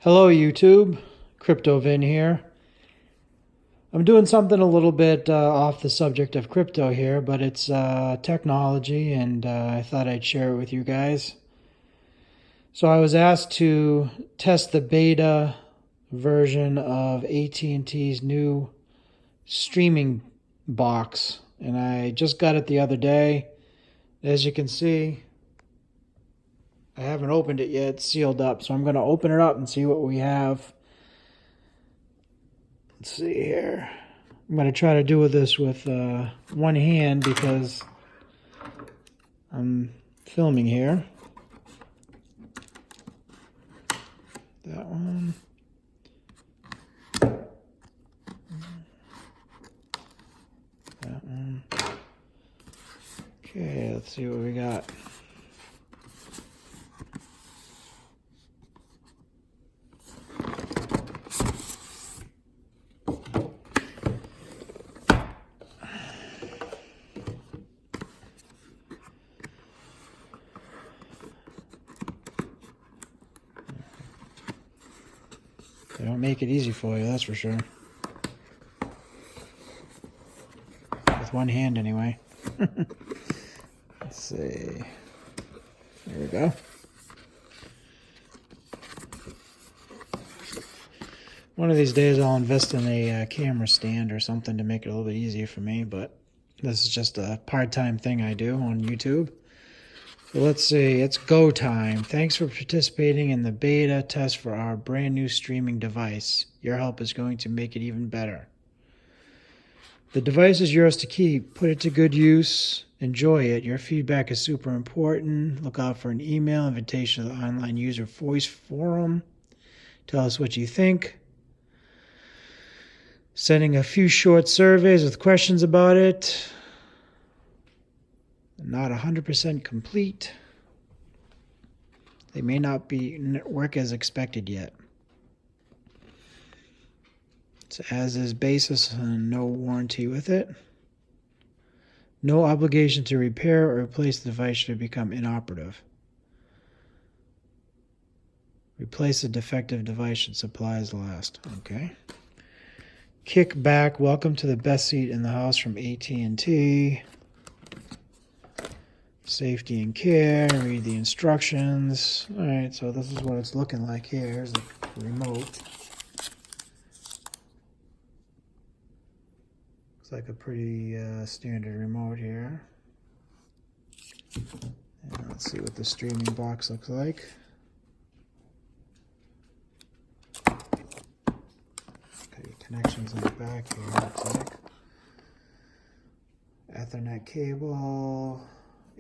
Hello YouTube, CryptoVin here. I'm doing something a little bit off the subject of crypto here, but it's technology, and I thought I'd share it with you guys. So I was asked to test the beta version of AT&T's new streaming box, and I just got it the other day. As you can see, I haven't opened it yet. It's sealed up, so I'm going to open it up and see what we have. Let's see here. I'm going to try to do this with one hand because I'm filming here. That one. That one. Okay, let's see what we got. They don't make it easy for you, that's for sure. With one hand, anyway. Let's see. There we go. One of these days I'll invest in a camera stand or something to make it a little bit easier for me, but this is just a part-time thing I do on YouTube. So let's see, it's go time. Thanks for participating in the beta test for our brand new streaming device. Your help is going to make it even better. The device is yours to keep. Put it to good use. Enjoy it. Your feedback is super important. Look out for an email invitation to the online user voice forum. Tell us what you think. Sending a few short surveys with questions about it. Not 100% complete. They may not work as expected yet. It's as is basis and no warranty with it. No obligation to repair or replace the device should it become inoperative. Replace a defective device should supplies last. Okay. Kick back. Welcome to the best seat in the house from AT&T. Safety and care. Read the instructions. All right, so this is what it's looking like here. Here's the remote. Looks like a pretty standard remote here. And let's see what the streaming box looks like. Okay, connections in the back here. Looks like Ethernet cable.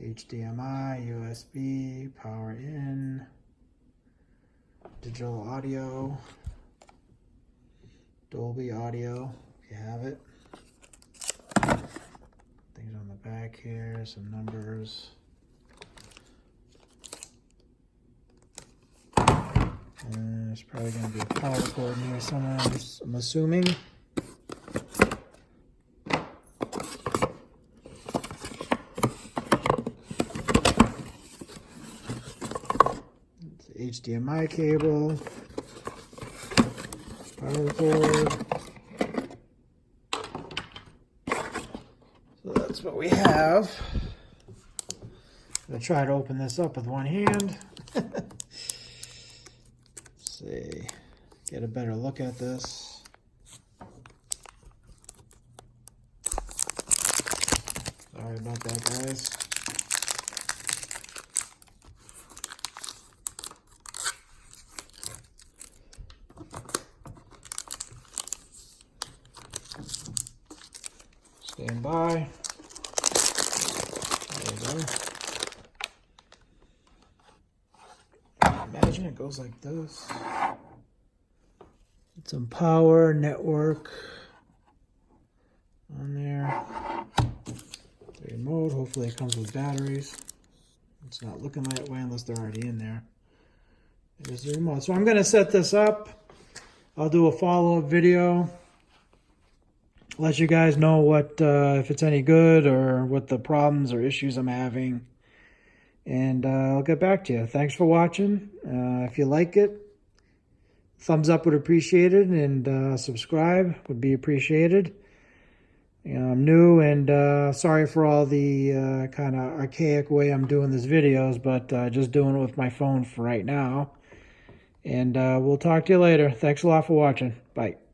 HDMI, USB, power in, digital audio, Dolby audio, if you have it. Things on the back here, some numbers. And there's probably going to be a power cord in here somewhere, I'm assuming. HDMI cable, power cord. So that's what we have. I'm going to try to open this up with one hand. Let's see, get a better look at this. Sorry about that, guys. Stand by. There we go. Imagine it goes like this. Get some power, network on there. The remote, hopefully it comes with batteries. It's not looking that way unless they're already in there. There's the remote. So I'm going to set this up. I'll do a follow-up video. Let you guys know what if it's any good or what the problems or issues I'm having. And I'll get back to you. Thanks for watching. If you like it, thumbs up would appreciate it, and subscribe would be appreciated. I'm new, and sorry for all the kind of archaic way I'm doing these videos, but just doing it with my phone for right now. And we'll talk to you later. Thanks a lot for watching. Bye.